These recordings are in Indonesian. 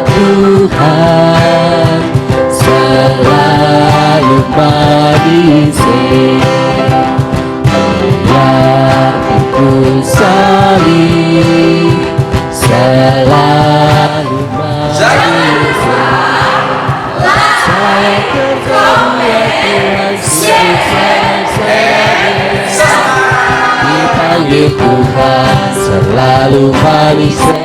Tuhan selalu manisnya, biar ku salib selalu manisnya. Saya percaya Tuhan dipanggil Tuhan selalu manisnya.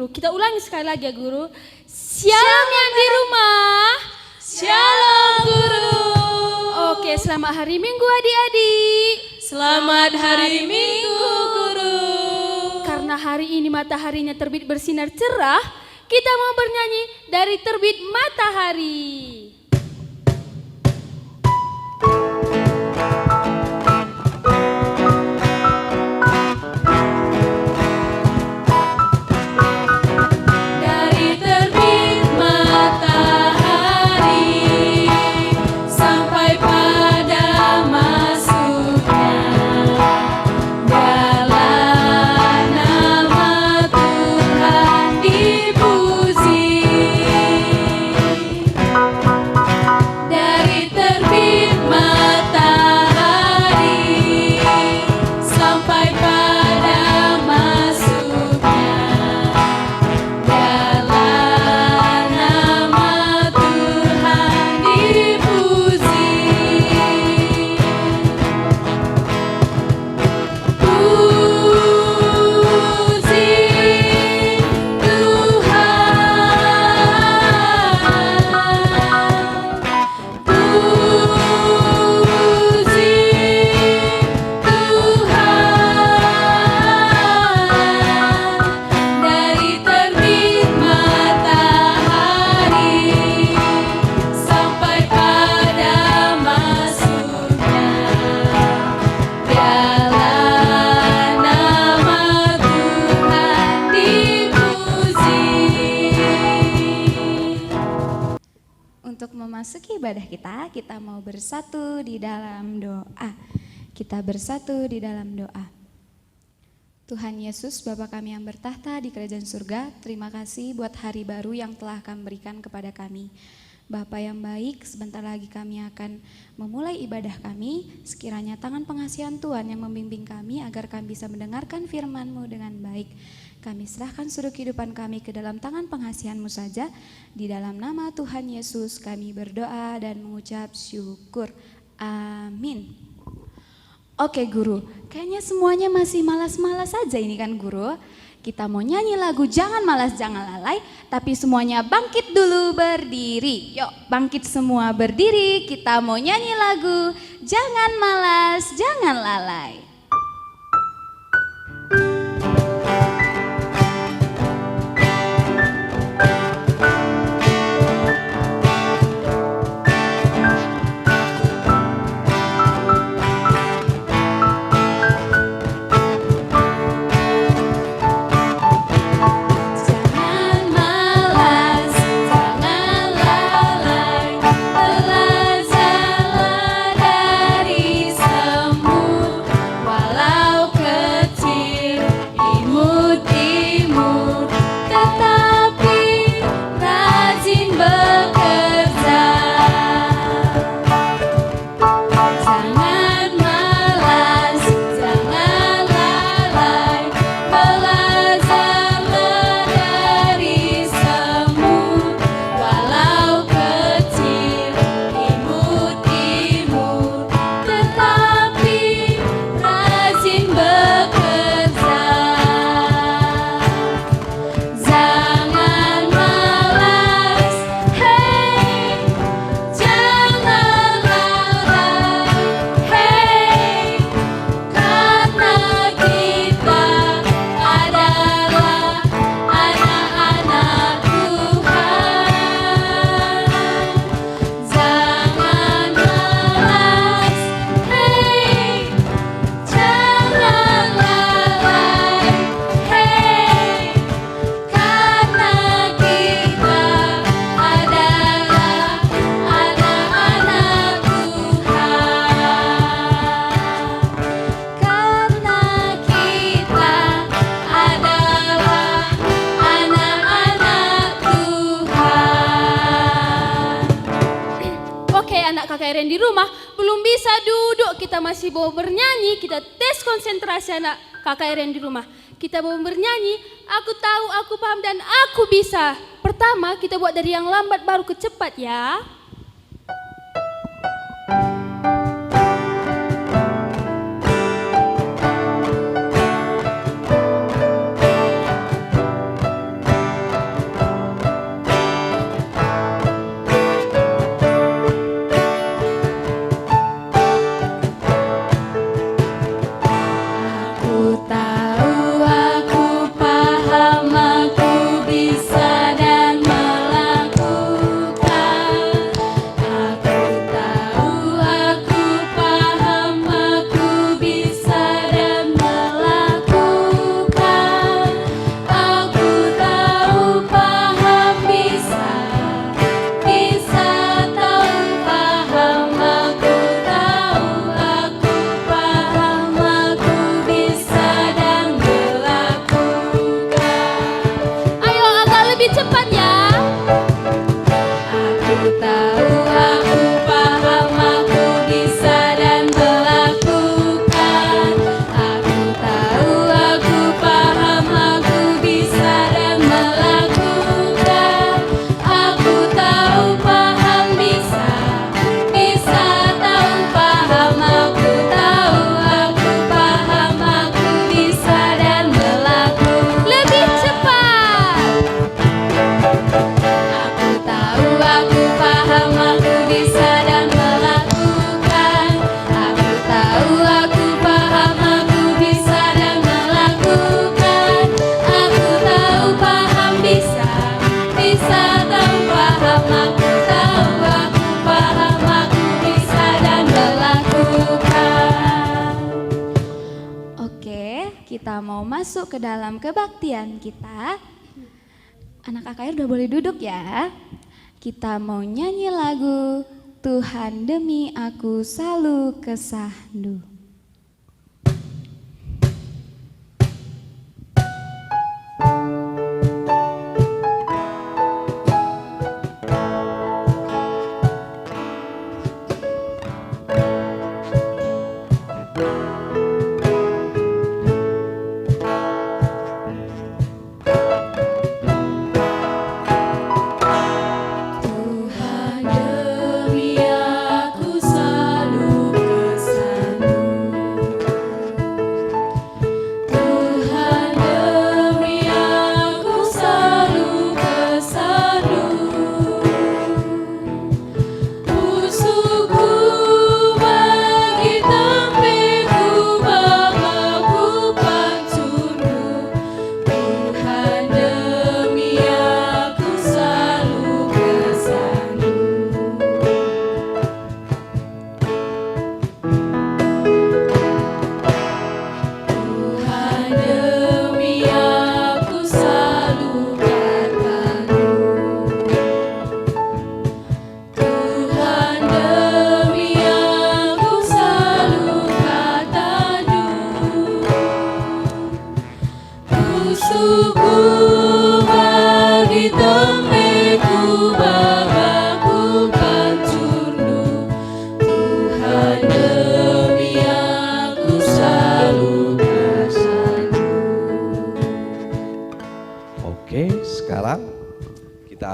Kita ulangi sekali lagi ya guru. Shalom yang di rumah. Shalom guru. Oke, selamat hari Minggu adik-adik. Selamat hari Minggu guru. Karena hari ini mataharinya terbit bersinar cerah, kita mau bernyanyi dari terbit matahari. Memasuki ibadah kita mau bersatu di dalam doa. Kita bersatu di dalam doa. Tuhan Yesus, Bapa kami yang bertahta di kerajaan surga, terima kasih buat hari baru yang telah Kami berikan kepada kami. Bapa yang baik, sebentar lagi kami akan memulai ibadah kami. Sekiranya tangan pengasihan Tuhan yang membimbing kami agar kami bisa mendengarkan firman-Mu dengan baik. Kami serahkan seluruh kehidupan kami ke dalam tangan pengasihan-Mu saja. Di dalam nama Tuhan Yesus kami berdoa dan mengucap syukur. Amin. Oke guru, kayaknya semuanya masih malas-malas saja ini kan guru. Kita mau nyanyi lagu Jangan Malas Jangan Lalai, tapi semuanya bangkit dulu berdiri. Yuk bangkit semua berdiri, kita mau nyanyi lagu Jangan Malas Jangan Lalai. Lelah dari semua anak KKR di rumah belum bisa duduk, kita masih mau bernyanyi, kita tes konsentrasi anak KKR di rumah. Kita mau bernyanyi, aku tahu, aku paham, dan aku bisa. Pertama kita buat dari yang lambat baru ke cepat ya. Kita mau masuk ke dalam kebaktian kita. Anak KKR udah boleh duduk ya. Kita mau nyanyi lagu Tuhan demi aku selalu kesahdu.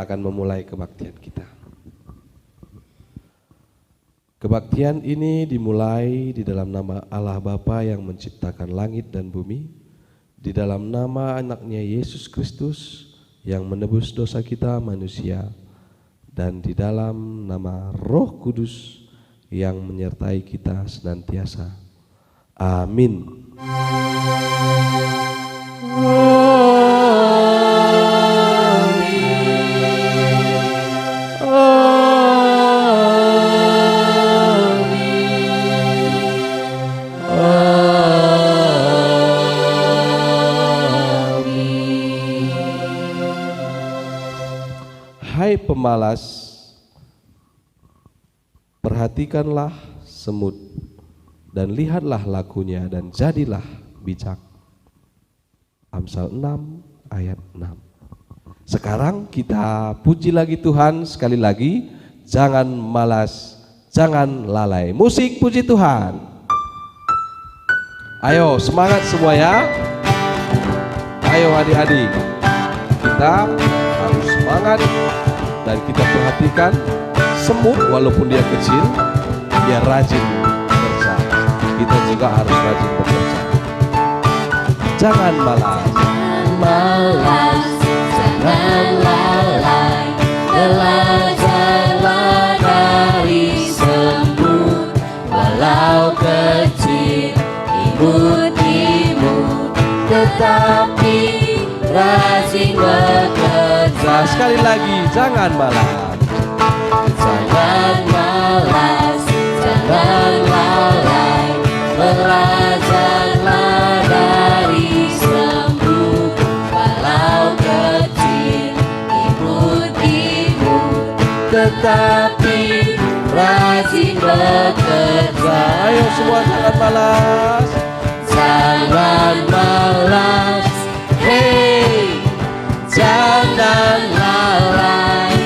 Akan memulai kebaktian kita. Kebaktian ini dimulai di dalam nama Allah Bapa yang menciptakan langit dan bumi, di dalam nama anaknya Yesus Kristus yang menebus dosa kita manusia, dan di dalam nama Roh Kudus yang menyertai kita senantiasa. Amin. Hai pemalas, perhatikanlah semut dan lihatlah lakunya dan jadilah bijak. Amsal 6 ayat 6. Sekarang kita puji lagi Tuhan sekali lagi. Jangan malas jangan lalai. Musik puji Tuhan. Ayo semangat semua ya. Ayo adik-adik, kita harus semangat dan kita perhatikan semut walaupun dia kecil, dia rajin bekerja. Kita juga harus rajin bekerja. Jangan malas. Malas, jangan lalai, belajarlah dari semut, walau kecil imut-imut, tetapi rajin bekerja. Sekali lagi, jangan malas. Jangan malas, jangan lalai, belajarlah dari semut, walau kecil imut-imut, tetapi rajin bekerja. Ayo semua jangan malas. Jangan malas, hey, jangan lalai,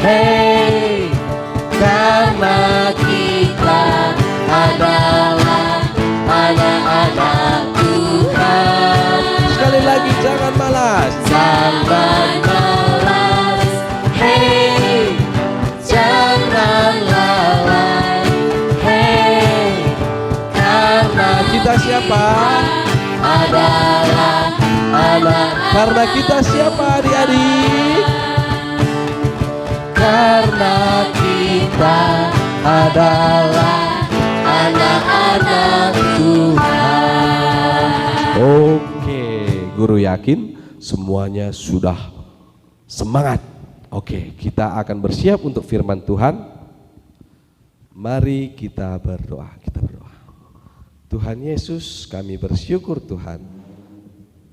hey, karena kita adalah anak-anak Tuhan. Sekali lagi, jangan malas. Jangan malas, hey, jangan lalai, hey, karena Kita siapa? adalah anak. Karena kita siapa adik-adik? Karena kita adalah anak-anak Tuhan. Oke, guru yakin semuanya sudah semangat. Oke, kita akan bersiap untuk firman Tuhan. Mari kita berdoa. Tuhan Yesus, kami bersyukur Tuhan.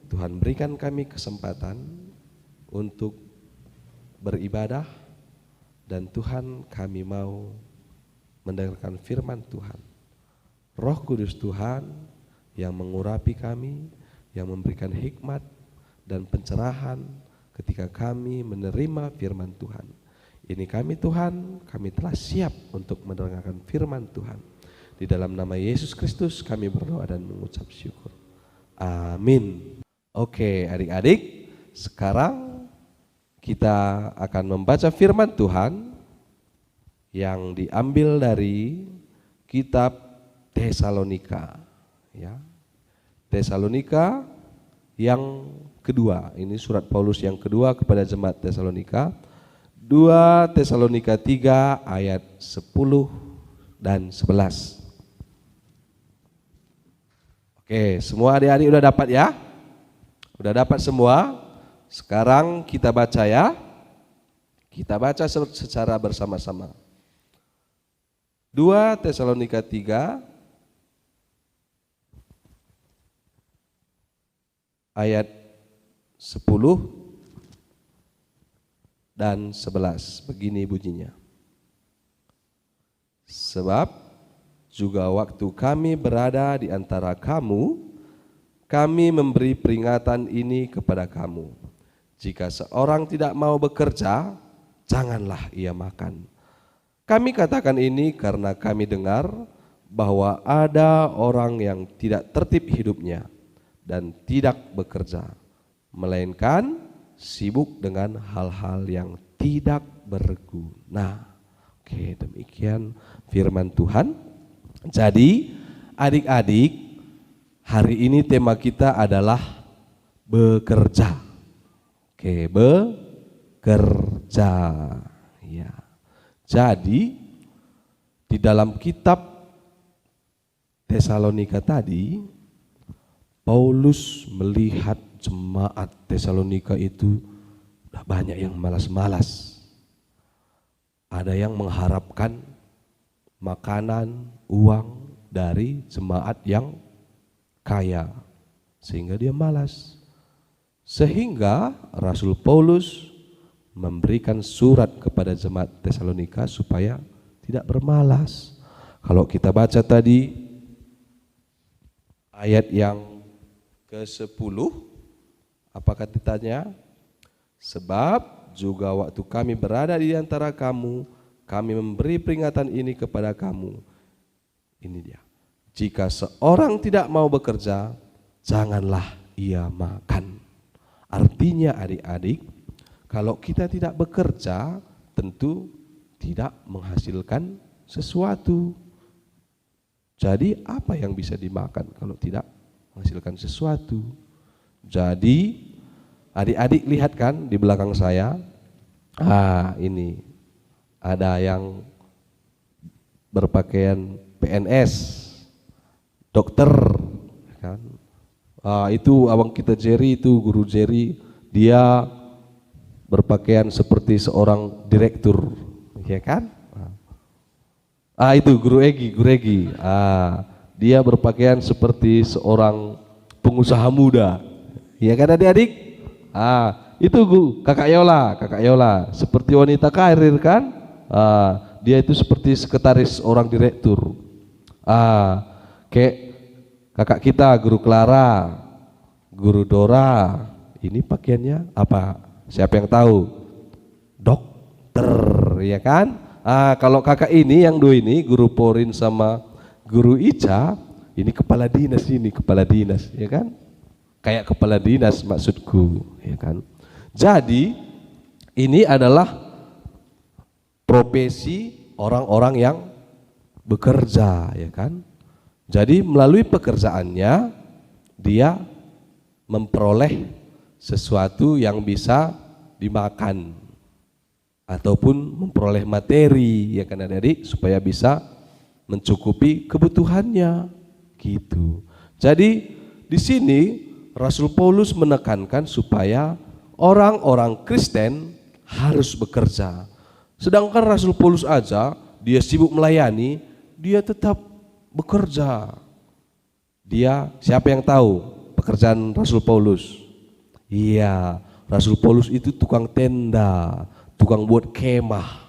Tuhan berikan kami kesempatan untuk beribadah, dan Tuhan kami mau mendengarkan firman Tuhan. Roh Kudus Tuhan yang mengurapi kami, yang memberikan hikmat dan pencerahan ketika kami menerima firman Tuhan. Ini kami Tuhan, kami telah siap untuk mendengarkan firman Tuhan. Di dalam nama Yesus Kristus kami berdoa dan mengucap syukur. Amin. Oke adik-adik, sekarang kita akan membaca firman Tuhan yang diambil dari kitab Tesalonika. Ya. Tesalonika yang kedua, ini surat Paulus yang kedua kepada jemaat Tesalonika. 2 Tesalonika 3 ayat 10 dan 11. Oke, semua adik-adik udah dapat ya? Udah dapat semua? Sekarang kita baca ya. Kita baca secara bersama-sama. 2 Tesalonika 3 ayat 10 dan 11. Begini bunyinya. Sebab juga waktu kami berada di antara kamu, kami memberi peringatan ini kepada kamu. Jika seorang tidak mau bekerja, janganlah ia makan. Kami katakan ini karena kami dengar bahwa ada orang yang tidak tertib hidupnya dan tidak bekerja, melainkan sibuk dengan hal-hal yang tidak berguna. Oke, demikian firman Tuhan. Jadi adik-adik, hari ini tema kita adalah bekerja. Oke, bekerja. Ya. Jadi di dalam kitab Tesalonika tadi, Paulus melihat jemaat Tesalonika itu udah banyak yang malas-malas. Ada yang mengharapkan makanan, uang dari jemaat yang kaya, sehingga dia malas. Sehingga Rasul Paulus memberikan surat kepada jemaat Tesalonika supaya tidak bermalas. Kalau kita baca tadi ayat yang ke-10, apa katanya? Sebab juga waktu kami berada di antara kamu, kami memberi peringatan ini kepada kamu. Ini dia. Jika seorang tidak mau bekerja, janganlah ia makan. Artinya adik-adik, kalau kita tidak bekerja, tentu tidak menghasilkan sesuatu. Jadi apa yang bisa dimakan kalau tidak menghasilkan sesuatu? Jadi adik-adik lihat kan di belakang saya, ini ada yang berpakaian PNS, dokter, kan? Itu abang kita Jerry, itu guru Jerry, dia berpakaian seperti seorang direktur, ya kan? Itu guru Egi, dia berpakaian seperti seorang pengusaha muda, ya kan adik-adik? Itu kakak Yola, seperti wanita karir kan? Dia itu seperti sekretaris orang direktur. Kayak kakak kita guru Clara, guru Dora, ini pakaiannya apa? Siapa yang tahu? Dokter, ya kan? Kalau kakak ini yang dua ini, guru Porin sama guru Ica, ini kepala dinas, ya kan? Kayak kepala dinas maksudku, ya kan? Jadi ini adalah profesi orang-orang yang bekerja, ya kan? Jadi melalui pekerjaannya dia memperoleh sesuatu yang bisa dimakan ataupun memperoleh materi, ya kan adik-adik, supaya bisa mencukupi kebutuhannya gitu. Jadi di sini Rasul Paulus menekankan supaya orang-orang Kristen harus bekerja. Sedangkan Rasul Paulus aja dia sibuk melayani, dia tetap bekerja. Dia, siapa yang tahu pekerjaan Rasul Paulus? Iya, Rasul Paulus itu tukang tenda, tukang buat kemah.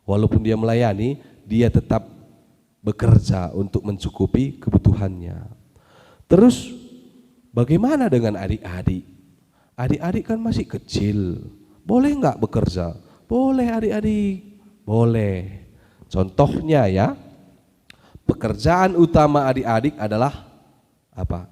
Walaupun dia melayani, dia tetap bekerja untuk mencukupi kebutuhannya. Terus bagaimana dengan adik-adik? Adik-adik kan masih kecil, boleh nggak bekerja? Boleh adik-adik, boleh. Contohnya ya, pekerjaan utama adik-adik adalah apa?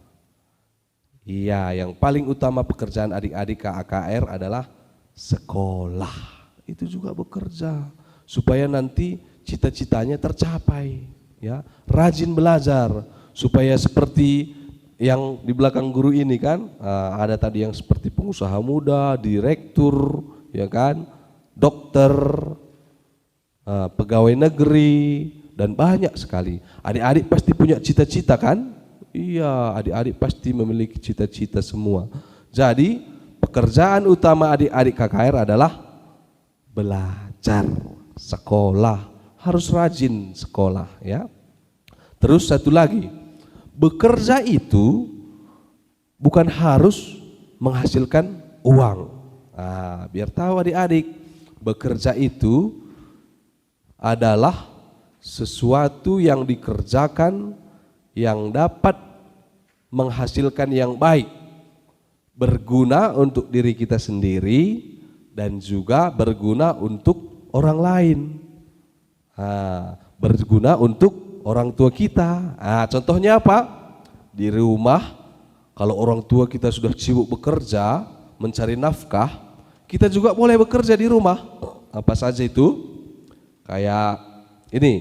Iya, yang paling utama pekerjaan adik-adik KAKR adalah sekolah. Itu juga bekerja supaya nanti cita-citanya tercapai, ya. Rajin belajar supaya seperti yang di belakang guru ini kan, ada tadi yang seperti pengusaha muda, direktur, ya kan, dokter, pegawai negeri, dan banyak sekali. Adik-adik pasti punya cita-cita kan? Iya, adik-adik pasti memiliki cita-cita semua. Jadi pekerjaan utama adik-adik KKR adalah belajar, sekolah, harus rajin sekolah, ya. Terus satu lagi, bekerja itu bukan harus menghasilkan uang. Biar tahu adik-adik, bekerja itu adalah sesuatu yang dikerjakan yang dapat menghasilkan yang baik, berguna untuk diri kita sendiri dan juga berguna untuk orang lain, berguna untuk orang tua kita. Contohnya apa? Di rumah, kalau orang tua kita sudah sibuk bekerja mencari nafkah, kita juga boleh bekerja di rumah. Apa saja itu? Kayak ini,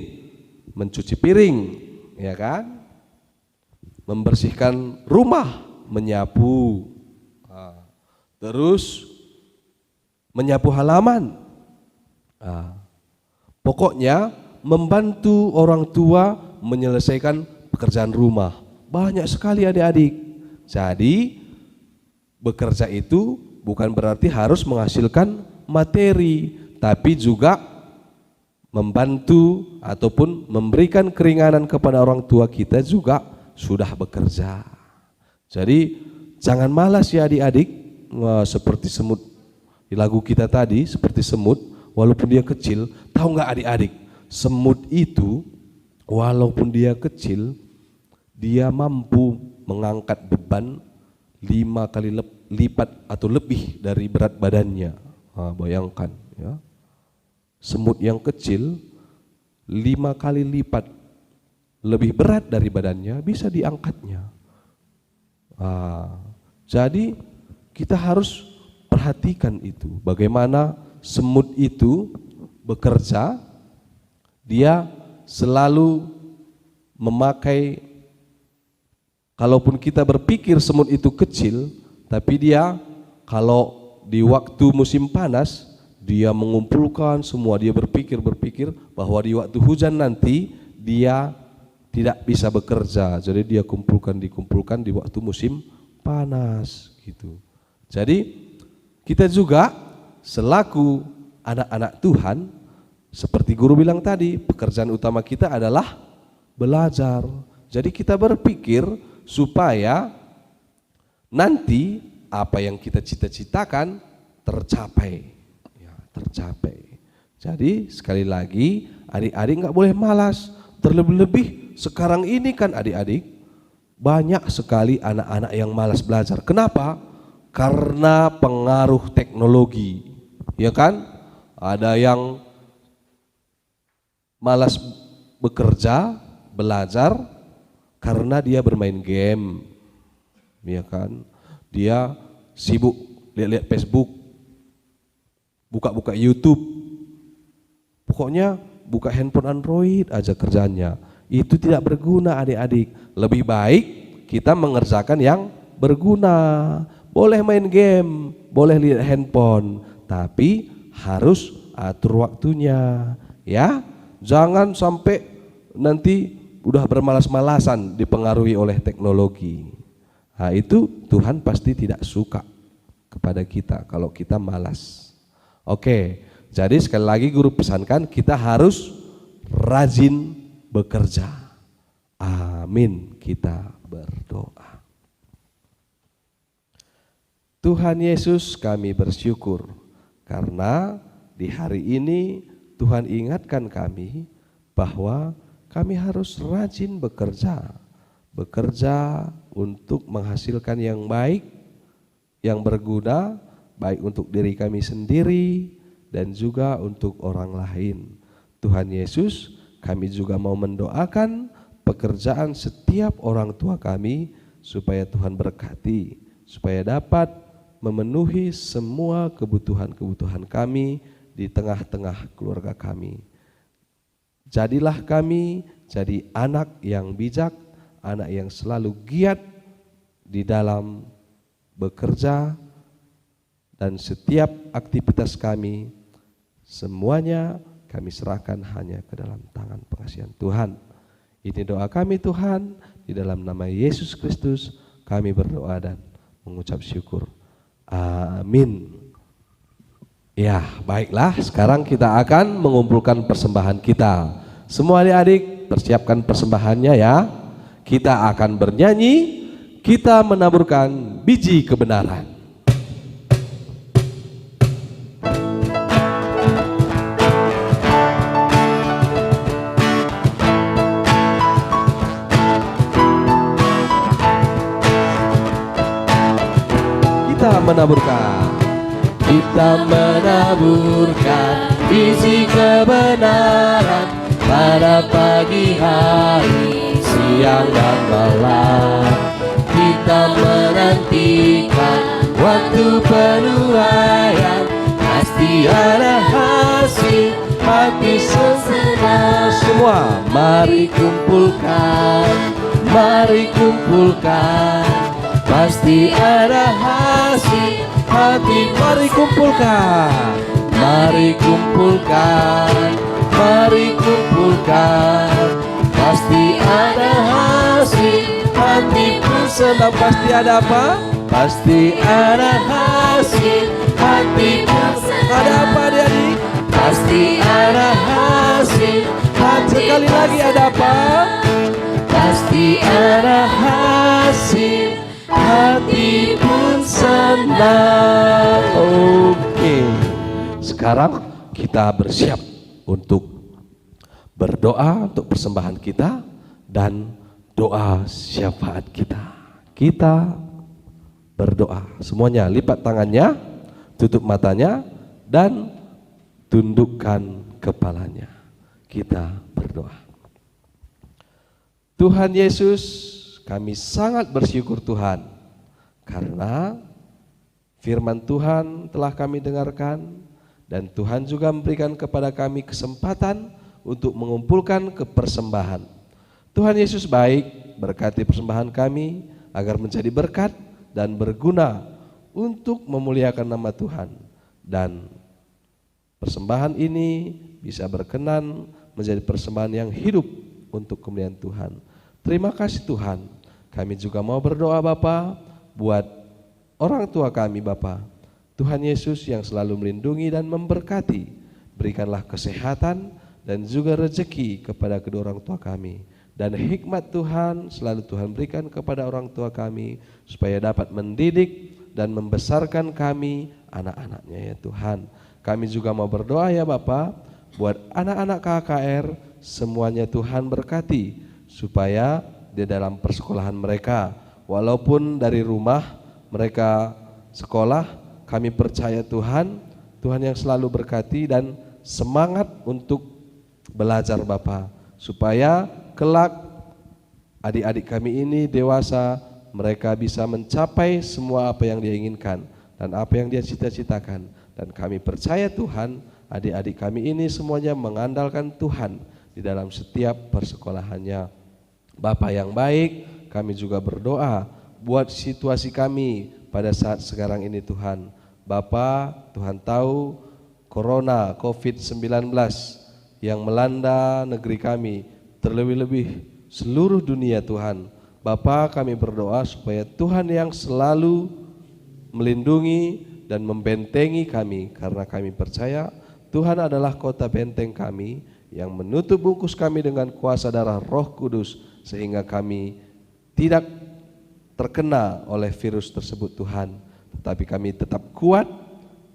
mencuci piring, ya kan? Membersihkan rumah, menyapu, terus menyapu halaman. Pokoknya membantu orang tua menyelesaikan pekerjaan rumah. Banyak sekali adik-adik. Jadi bekerja itu bukan berarti harus menghasilkan materi, tapi juga membantu ataupun memberikan keringanan kepada orang tua kita juga sudah bekerja. Jadi jangan malas ya adik-adik, seperti semut di lagu kita tadi, seperti semut walaupun dia kecil. Tahu nggak adik-adik, semut itu walaupun dia kecil, dia mampu mengangkat beban 5 kali lipat atau lebih dari berat badannya. Bayangkan ya, semut yang kecil 5 kali lipat lebih berat dari badannya, bisa diangkatnya. Jadi kita harus perhatikan itu, bagaimana semut itu bekerja. Dia selalu memakai, kalaupun kita berpikir semut itu kecil, tapi dia kalau di waktu musim panas, dia mengumpulkan semua, dia berpikir bahwa di waktu hujan nanti dia tidak bisa bekerja, jadi dia dikumpulkan di waktu musim panas gitu. Jadi kita juga selaku anak-anak Tuhan, seperti guru bilang tadi, pekerjaan utama kita adalah belajar. Jadi kita berpikir supaya nanti apa yang kita cita-citakan tercapai. Tercapai. Jadi sekali lagi, adik-adik nggak boleh malas. Terlebih-lebih sekarang ini kan adik-adik, banyak sekali anak-anak yang malas belajar. Kenapa? Karena pengaruh teknologi, ya kan? Ada yang malas bekerja, belajar karena dia bermain game, ya kan? Dia sibuk lihat-lihat Facebook, buka-buka YouTube, pokoknya buka handphone Android aja kerjanya. Itu tidak berguna adik-adik. Lebih baik kita mengerjakan yang berguna. Boleh main game, boleh lihat handphone, tapi harus atur waktunya, ya. Jangan sampai nanti udah bermalas-malasan dipengaruhi oleh teknologi. Nah, itu Tuhan pasti tidak suka kepada kita kalau kita malas. Oke, jadi sekali lagi guru pesankan kita harus rajin bekerja. Amin, kita berdoa. Tuhan Yesus, kami bersyukur karena di hari ini Tuhan ingatkan kami bahwa kami harus rajin bekerja. Bekerja untuk menghasilkan yang baik, yang berguna, baik untuk diri kami sendiri dan juga untuk orang lain. Tuhan Yesus, kami juga mau mendoakan pekerjaan setiap orang tua kami supaya Tuhan berkati, supaya dapat memenuhi semua kebutuhan-kebutuhan kami di tengah-tengah keluarga kami. Jadilah kami jadi anak yang bijak, anak yang selalu giat di dalam bekerja, dan setiap aktivitas kami semuanya kami serahkan hanya ke dalam tangan pengasihan Tuhan. Ini doa kami Tuhan, di dalam nama Yesus Kristus kami berdoa dan mengucap syukur. Amin. Ya, baiklah, sekarang kita akan mengumpulkan persembahan kita. Semua adik-adik persiapkan persembahannya ya. Kita akan bernyanyi, kita menaburkan biji kebenaran. Kita menaburkan biji kebenaran pada pagi hari, siang dan malam. Kita menantikan waktu penuaian, pasti ada hasil hati senang. Semua mari kumpulkan, pasti ada hasil hati. Mari kumpulkan, pasti ada hasil hati pun senang. Pasti ada apa? Pasti ada hasil hati pun senang. Ada apa adik-adik? Pasti ada hasil hati. Sekali lagi ada apa? Pasti ada hasil hati pun senang. Oke, sekarang kita bersiap untuk berdoa untuk persembahan kita dan doa syafaat kita. Kita berdoa, semuanya lipat tangannya, tutup matanya dan tundukkan kepalanya. kita berdoa. Tuhan Yesus, kami sangat bersyukur Tuhan, karena firman Tuhan telah kami dengarkan, dan Tuhan juga memberikan kepada kami kesempatan untuk mengumpulkan kepersembahan. Tuhan Yesus baik, berkati persembahan kami agar menjadi berkat dan berguna untuk memuliakan nama Tuhan. Dan persembahan ini bisa berkenan menjadi persembahan yang hidup untuk kemuliaan Tuhan. Terima kasih Tuhan. Kami juga mau berdoa Bapa buat orang tua kami Bapa. Tuhan Yesus yang selalu melindungi dan memberkati. Berikanlah kesehatan dan juga rezeki kepada kedua orang tua kami. Dan hikmat Tuhan selalu Tuhan berikan kepada orang tua kami, supaya dapat mendidik dan membesarkan kami, anak-anaknya ya Tuhan. Kami juga mau berdoa ya Bapa, buat anak-anak KKR semuanya Tuhan berkati, supaya di dalam persekolahan mereka, walaupun dari rumah mereka sekolah, kami percaya Tuhan yang selalu berkati dan semangat untuk belajar Bapa, supaya kelak adik-adik kami ini dewasa, mereka bisa mencapai semua apa yang dia inginkan dan apa yang dia cita-citakan. Dan kami percaya Tuhan, adik-adik kami ini semuanya mengandalkan Tuhan di dalam setiap persekolahannya. Bapa yang baik, kami juga berdoa buat situasi kami pada saat sekarang ini Tuhan. Bapa, Tuhan tahu Corona COVID-19 yang melanda negeri kami, terlebih-lebih seluruh dunia Tuhan. Bapa, kami berdoa supaya Tuhan yang selalu melindungi dan membentengi kami, karena kami percaya Tuhan adalah kota benteng kami yang menutup bungkus kami dengan kuasa darah Roh Kudus, sehingga kami tidak terkena oleh virus tersebut Tuhan. Tetapi kami tetap kuat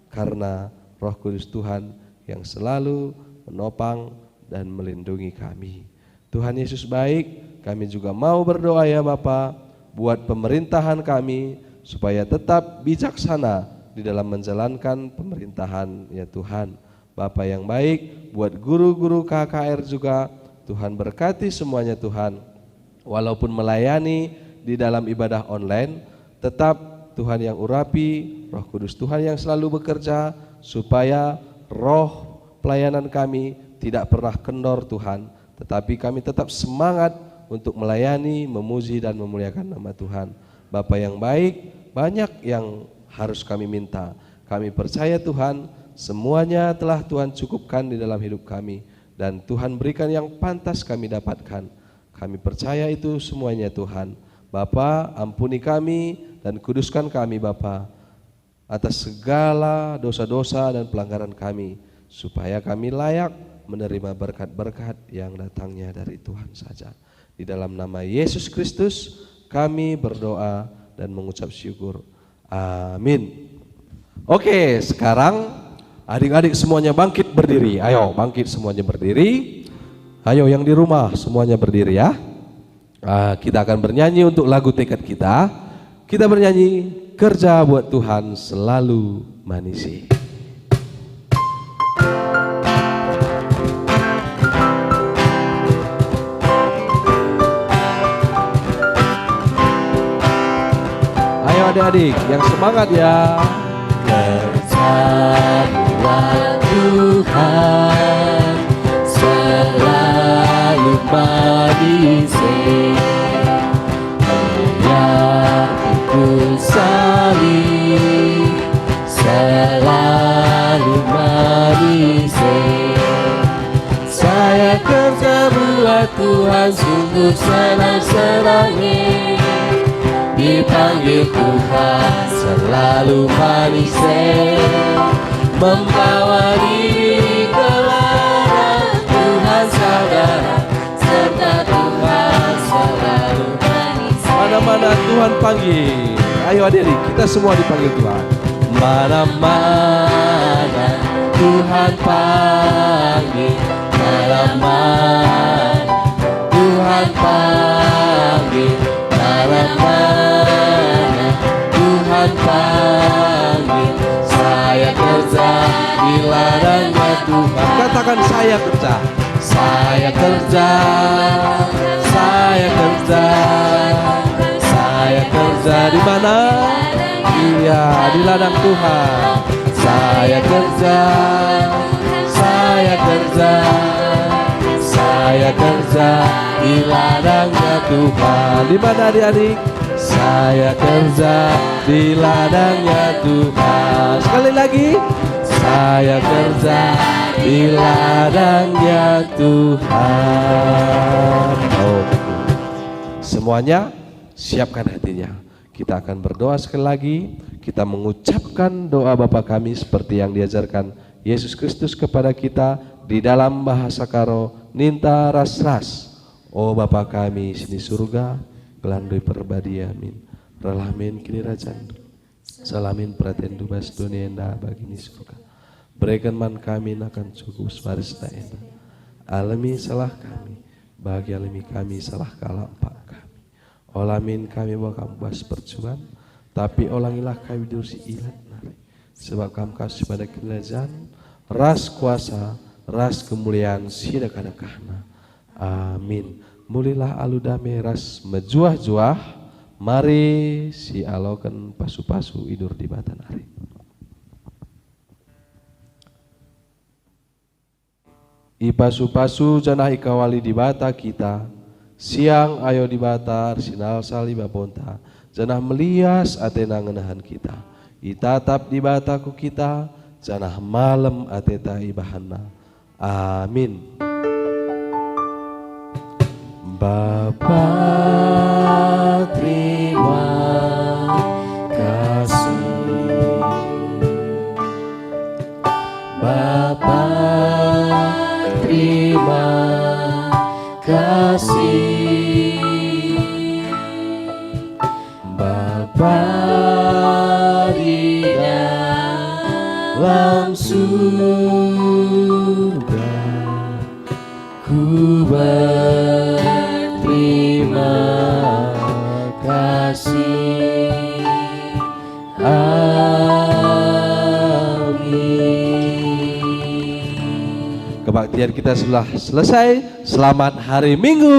karena Roh Kudus Tuhan yang selalu menopang dan melindungi kami. Tuhan Yesus baik, kami juga mau berdoa ya Bapa buat pemerintahan kami, supaya tetap bijaksana di dalam menjalankan pemerintahan ya Tuhan. Bapa yang baik, buat guru-guru KKR juga Tuhan berkati semuanya Tuhan. Walaupun melayani di dalam ibadah online, tetap Tuhan yang urapi, Roh Kudus Tuhan yang selalu bekerja, supaya roh pelayanan kami tidak pernah kendor Tuhan, tetapi kami tetap semangat untuk melayani, memuji dan memuliakan nama Tuhan. Bapa yang baik, banyak yang harus kami minta. Kami percaya Tuhan, semuanya telah Tuhan cukupkan di dalam hidup kami, dan Tuhan berikan yang pantas kami dapatkan. Kami percaya itu semuanya Tuhan. Bapa, ampuni kami dan kuduskan kami Bapa atas segala dosa-dosa dan pelanggaran kami, supaya kami layak menerima berkat-berkat yang datangnya dari Tuhan saja. Di dalam nama Yesus Kristus kami berdoa dan mengucap syukur. Amin. Oke, sekarang adik-adik semuanya bangkit berdiri. Ayo bangkit semuanya berdiri. Ayo yang di rumah semuanya berdiri ya. Kita akan bernyanyi untuk lagu tekad kita. Kita bernyanyi Kerja Buat Tuhan Selalu Manisi. Ayo adik-adik yang semangat ya. Kerja buat Tuhan selalu manisi, salib selalu manisi. Saya kerja buat Tuhan sungguh senang-senangnya, dipanggil Tuhan selalu manisi, membawa diri ke ladang Tuhan saudara, serta Tuhan selalu manisi. Mana-mana Tuhan panggil. Ayo adik-adik, kita semua dipanggil Tuhan. Mana-mana Tuhan panggil, mana-mana Tuhan panggil, mana-mana Tuhan panggil. Saya kerja di ladangnya Tuhan. Katakan saya kerja. mana? Iya, di ladang Tuhan. Saya kerja, saya kerja, saya kerja di ladangnya Tuhan. Di mana adik-adik? Saya kerja di ladangnya Tuhan. Sekali lagi, saya kerja di ladangnya Tuhan. Oh, semuanya siapkan hatinya. Kita akan berdoa sekali lagi. Kita mengucapkan doa Bapa kami seperti yang diajarkan Yesus Kristus kepada kita di dalam bahasa Karo, Ninta ras-ras. Oh Bapa kami sini surga, gelandui perbadi amin. Relamin kini rajandu, salamin pratendu bas dunia enda bagi ni surga. Berikan man kami akan cukup waris enda. Alami salah kami, bagi alami kami salah kalampak kami. Olamin kami bakam bas percuan, tapi olangilah kami dursi ilat nari. Sebab kamu kasih pada kerajaan, ras kuasa, ras kemuliaan sidakadakahna. Amin. Mulilah aludame ras mejuah-juah, mari si alokan pasu-pasu idur di batan hari. I pasu-pasu janah ikawali di bata kita, siang ayo di bata arsinal sali babonta, janah melias atena ngenahan kita. Itatap di bataku kita, janah malam ateta ibahana. Amin. Bapa terima kasih, Bapa terima kasih, Bapa di dalam surga, ku berterima kasih. Amin. Kebaktian kita sudah selesai. Selamat hari Minggu.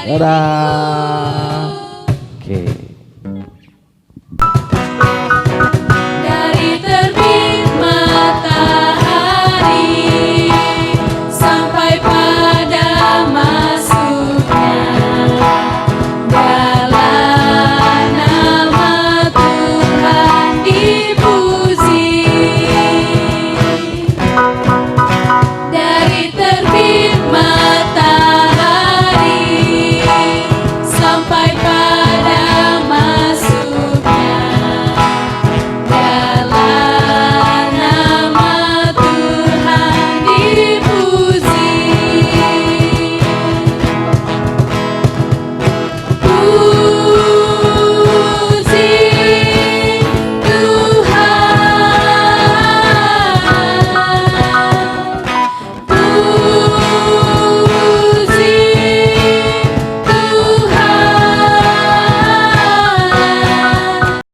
Dadah. Oke.